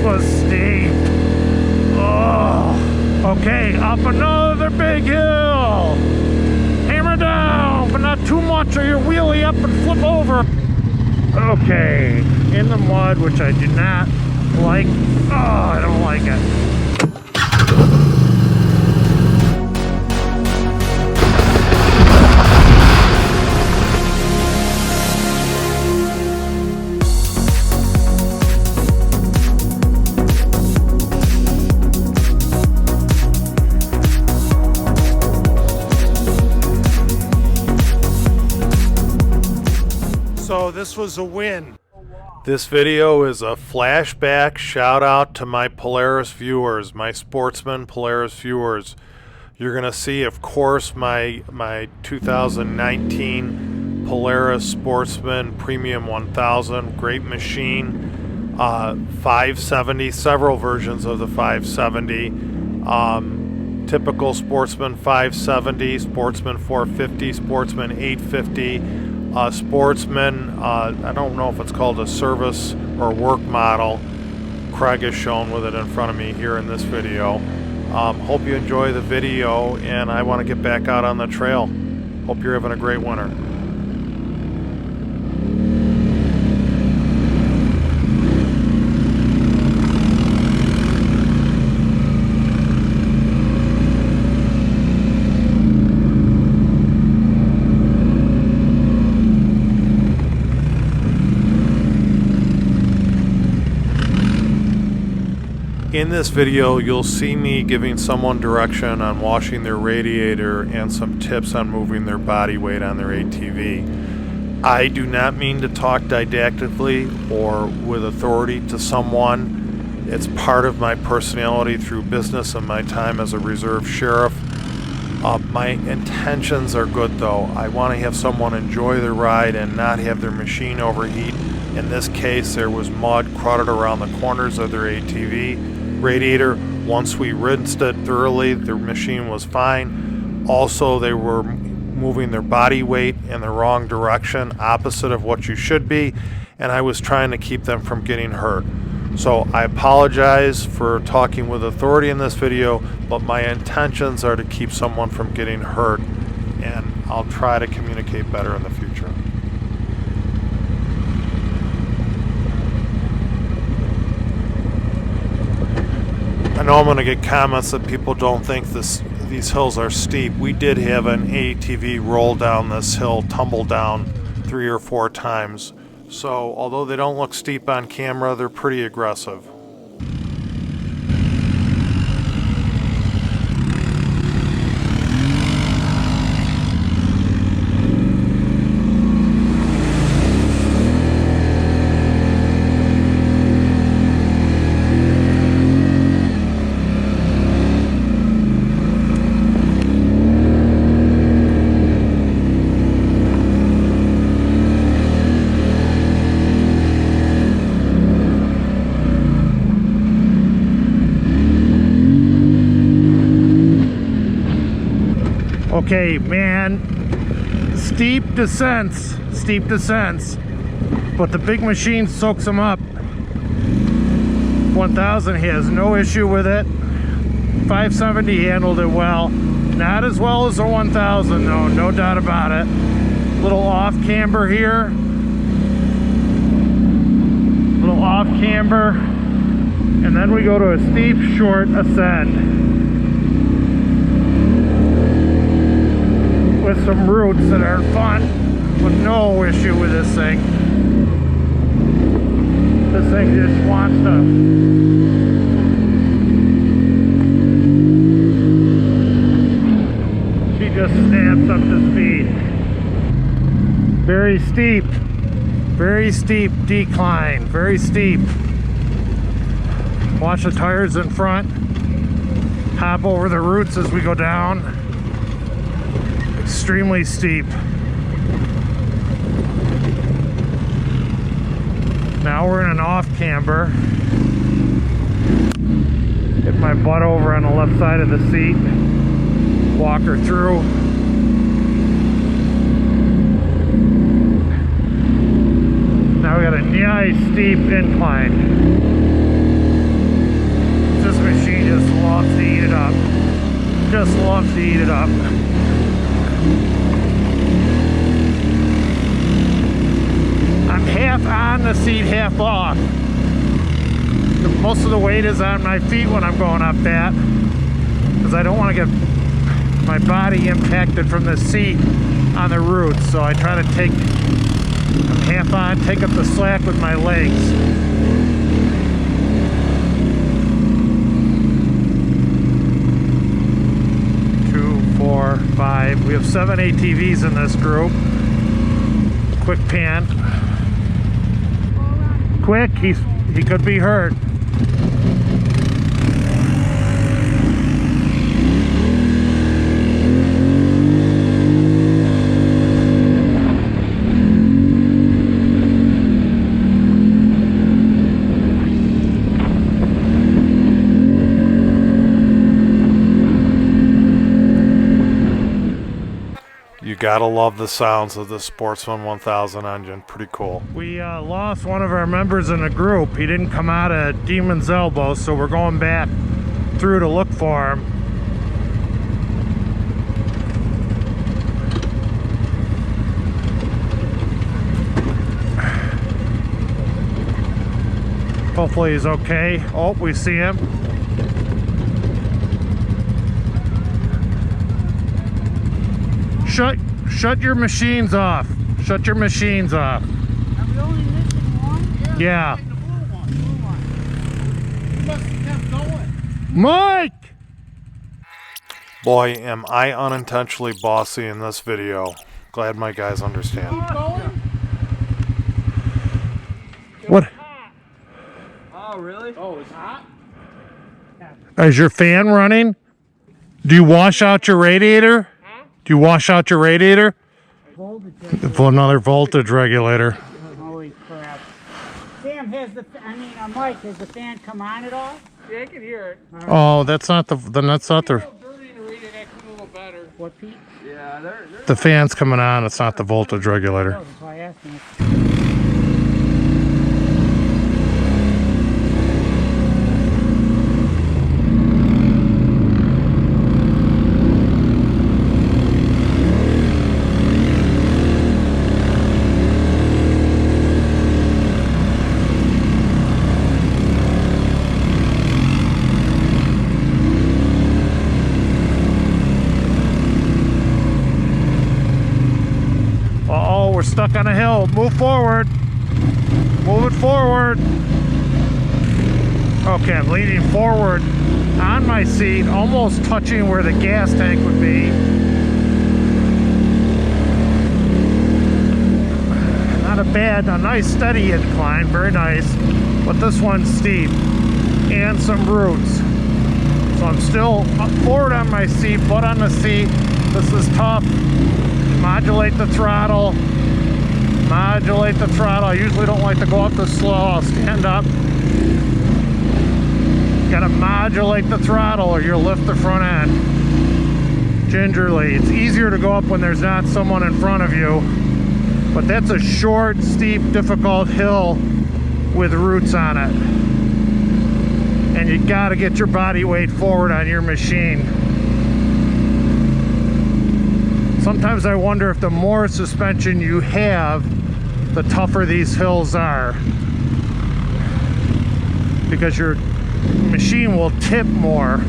was steep. Oh, okay, up another big hill. Hammer down, but not too much or you'll wheelie up and flip over. Okay, in the mud, which I do not like. Oh, I don't like it. So this was a win. This video is a flashback shout out to my Polaris viewers, my Sportsman Polaris viewers. You're gonna see, of course, my 2019 Polaris Sportsman Premium 1000, great machine, 570, several versions of the 570, typical Sportsman 570, Sportsman 450, Sportsman 850. Sportsman, I don't know if it's called a service or work model. Craig is shown with it in front of me here in this video. Hope you enjoy the video, and I want to get back out on the trail. Hope you're having a great winter. In this video, you'll see me giving someone direction on washing their radiator and some tips on moving their body weight on their ATV. I do not mean to talk didactically or with authority to someone. It's part of my personality through business and my time as a reserve sheriff. My intentions are good though. I want to have someone enjoy their ride and not have their machine overheat. In this case, there was mud crowded around the corners of their ATV radiator. Once we rinsed it thoroughly, the machine was fine. Also, they were moving their body weight in the wrong direction, opposite of what you should be, and I was trying to keep them from getting hurt. So I apologize for talking with authority in this video, but my intentions are to keep someone from getting hurt, and I'll try to communicate better in the future. I know I'm going to get comments that people don't think these hills are steep. We did have an ATV roll down this hill, tumble down 3 or 4 times. So although they don't look steep on camera, they're pretty aggressive. Okay, man, steep descents, but the big machine soaks them up. 1000 has no issue with it. 570 handled it well. Not as well as the 1000 though, no doubt about it. Little off camber here. Little off camber. And then we go to a steep, short ascend. With some roots that are fun, with no issue with this thing. This thing just wants to she just snaps up to speed. Very steep decline, very steep. Watch the tires in front. Hop over the roots as we go down. Extremely steep. Now we're in an off camber. Hit my butt over on the left side of the seat. Walk her through. Now we got a nice steep incline. it up. Just loves to eat it up. I'm half on the seat, half off. Most of the weight is on my feet when I'm going up that, because I don't want to get my body impacted from the seat on the roots. So I try to take, I'm half on, take up the slack with my legs. Two, four, five. We have 7 ATVs in this group. Quick pan. Quick, he could be hurt. You gotta love the sounds of the Sportsman 1000 engine. Pretty cool. We lost one of our members in the group. He didn't come out of Demon's Elbow, so we're going back through to look for him. Hopefully he's okay. Oh, we see him. Shut your machines off. Shut your machines off. Are we only missing one? Yeah. The blue one. You must have kept going. Mike! Boy, am I unintentionally bossy in this video. Glad my guys understand. Keep going. What? Oh, really? Oh, it's hot? Is your fan running? Do you wash out your radiator? Do you wash out your radiator? For another voltage regulator. Holy crap. Sam, Mike, has the fan come on at all? Yeah, I can hear it. Oh, that's not the, then that's not the, Dirty to read it, a little better. What, Pete? Yeah, they're the fan's coming on, it's not the voltage regulator. That's why I asked him. Stuck on a hill. Move forward. Move it forward. Okay, I'm leaning forward on my seat, almost touching where the gas tank would be. Not a nice steady incline, very nice. But this one's steep and some roots. So I'm still up forward on my seat, butt on the seat. This is tough. Modulate the throttle. Modulate the throttle. I usually don't like to go up this slow. I'll stand up. Gotta modulate the throttle or you'll lift the front end. Gingerly. It's easier to go up when there's not someone in front of you. But that's a short, steep, difficult hill with roots on it. And you gotta get your body weight forward on your machine. Sometimes I wonder if the more suspension you have, the tougher these hills are. Because your machine will tip more.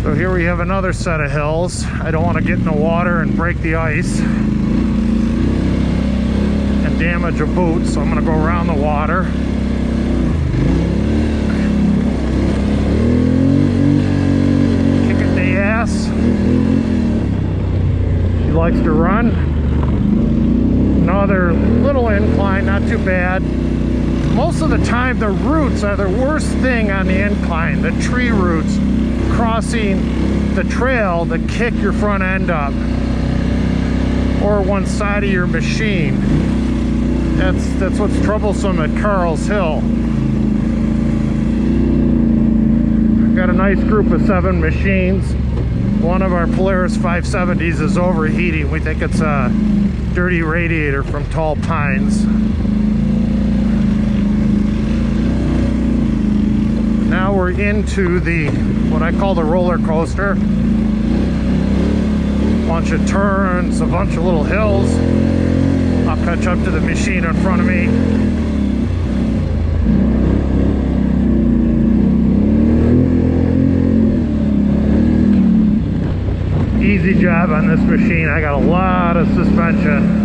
So here we have another set of hills. I don't want to get in the water and break the ice and damage a boot, so I'm going to go around the water. She likes to run. Another little incline, not too bad. Most of the time the roots are the worst thing on the incline. The tree roots crossing the trail that kick your front end up or one side of your machine. That's what's troublesome at Carl's Hill. Got a nice group of 7 machines. One of our Polaris 570s is overheating. We think it's a dirty radiator from Tall Pines. we're into the, what I call the roller coaster. Bunch of turns, a bunch of little hills. I'll catch up to the machine in front of me. Easy job on this machine. I got a lot of suspension.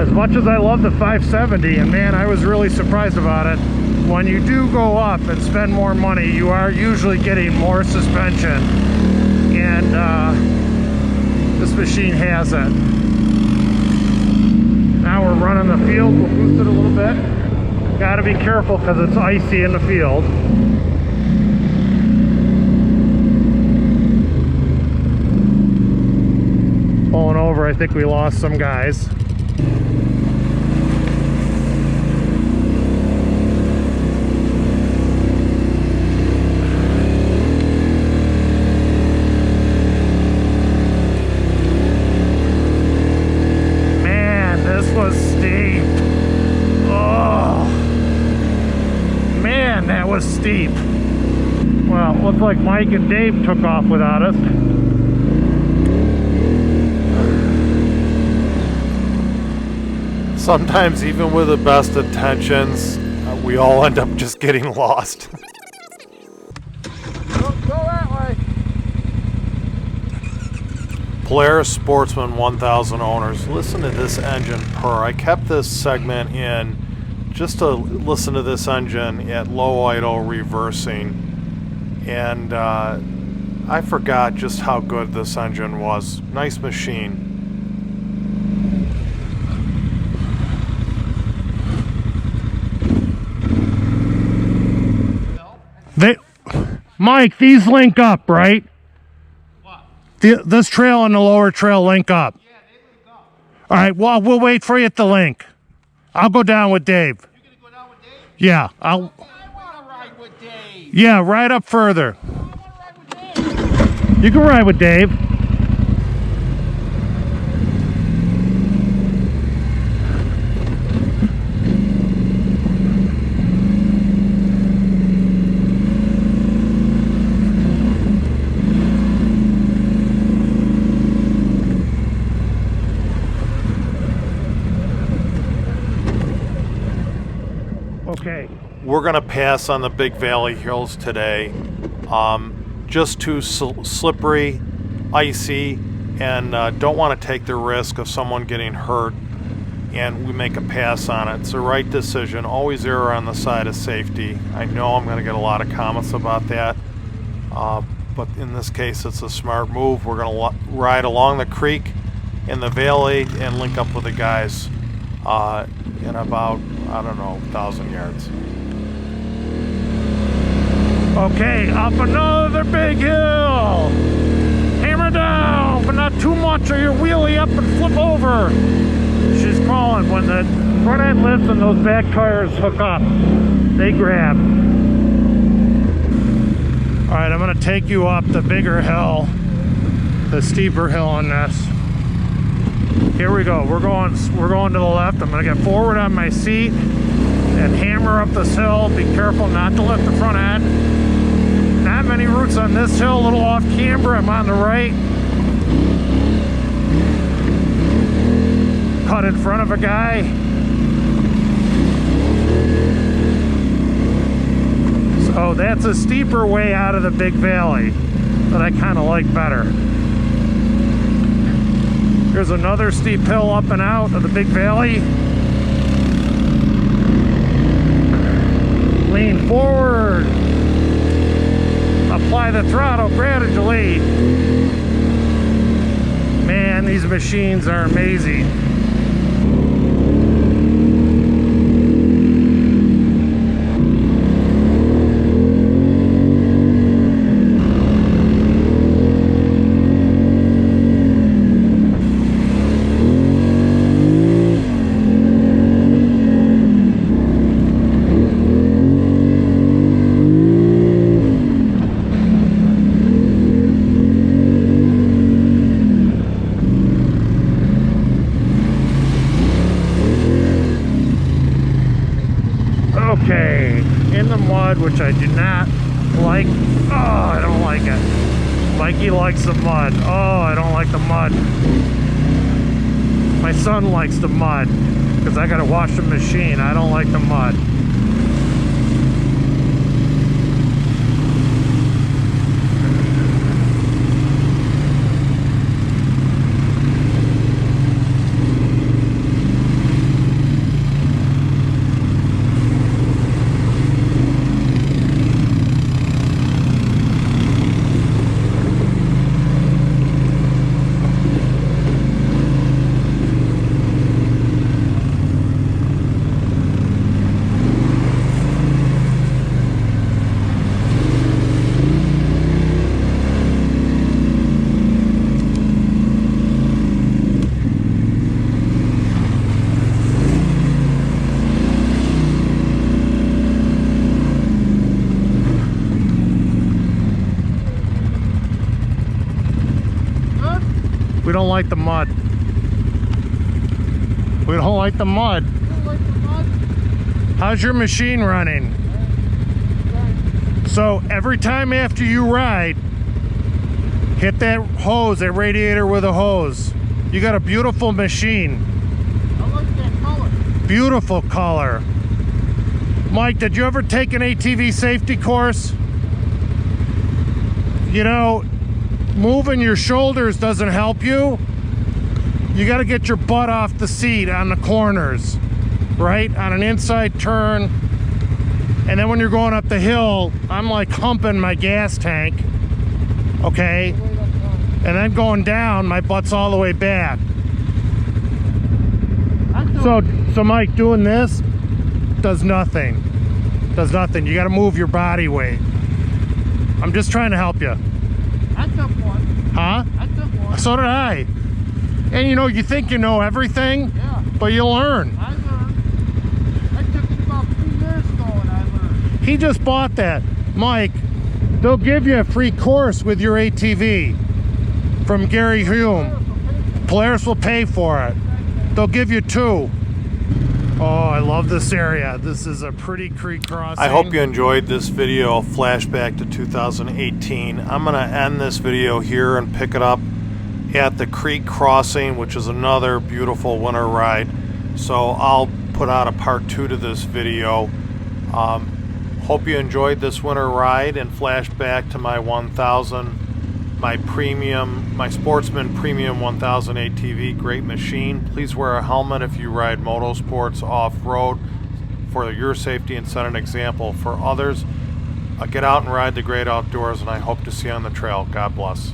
As much as I love the 570, and man, I was really surprised about it. When you do go up and spend more money, you are usually getting more suspension. And this machine has it. Now we're running the field. We'll boost it a little bit. Got to be careful because it's icy in the field. Pulling over, I think we lost some guys. Man, this was steep. Oh, man, that was steep. Well, it looks like Mike and Dave took off without us. Sometimes even with the best intentions, we all end up just getting lost. Go that way. Polaris Sportsman 1000 owners, listen to this engine purr. I kept this segment in just to listen to this engine at low idle reversing, and I forgot just how good this engine was. Nice machine. Mike, these link up, right? What? This trail and the lower trail link up. Yeah, they link up. All right, well, we'll wait for you at the link. I'll go down with Dave. You're going to go down with Dave? Yeah, I want to ride with Dave. Yeah, right up further. I want to ride with Dave. You can ride with Dave. Okay. We're going to pass on the big valley hills today. Just too slippery, icy, and don't want to take the risk of someone getting hurt, and we make a pass on it. It's the right decision. Always err on the side of safety. I know I'm going to get a lot of comments about that, but in this case it's a smart move. We're going to ride along the creek in the valley and link up with the guys in about, I don't know, 1,000 yards. Okay, up another big hill. Hammer down, but not too much or you'll wheelie up and flip over. She's calling. When the front end lifts and those back tires hook up, they grab. All right, I'm gonna take you up the bigger hill, the steeper hill on this. Here we go. We're going to the left. I'm gonna get forward on my seat and hammer up this hill. Be careful not to lift the front end. Not many routes on this hill, a little off camber. I'm on the right. Cut in front of a guy. So that's a steeper way out of the big valley that I kind of like better. Here's another steep hill up and out of the big valley. Lean forward. Apply the throttle gradually. Man, these machines are amazing. which I do not like. Oh, I don't like it. Mikey likes the mud. Oh, I don't like the mud. My son likes the mud because I gotta wash the machine. I don't like the mud. We don't like the mud. We don't like the mud. How's your machine running? So every time after you ride, hit that hose, that radiator with a hose. You got a beautiful machine. I like that color. Beautiful color. Mike, did you ever take an ATV safety course? You know, moving your shoulders doesn't help you. You got to get your butt off the seat on the corners, right? On an inside turn. And then when you're going up the hill, I'm like humping my gas tank, okay? And then going down, my butt's all the way back. So Mike, doing this does nothing. Does nothing. You got to move your body weight. I'm just trying to help you. I took one. Huh? I took one. So did I. And you know, you think you know everything, Yeah. but you learn. I learned. I took it about 3 years ago and I learned. He just bought that. Mike, they'll give you a free course with your ATV from Gary Hume. Polaris will pay for it. They'll give you 2. Oh, I love this area. This is a pretty creek crossing. I hope you enjoyed this video, flashback to 2018. I'm going to end this video here and pick it up at the creek crossing, which is another beautiful winter ride. So I'll put out a part 2 to this video. Hope you enjoyed this winter ride and flashback to my 1000, my Sportsman Premium 1000 ATV. Great machine. Please wear a helmet if you ride motorsports off-road for your safety and set an example for others. Get out and ride the great outdoors, and I hope to see you on the trail. God bless.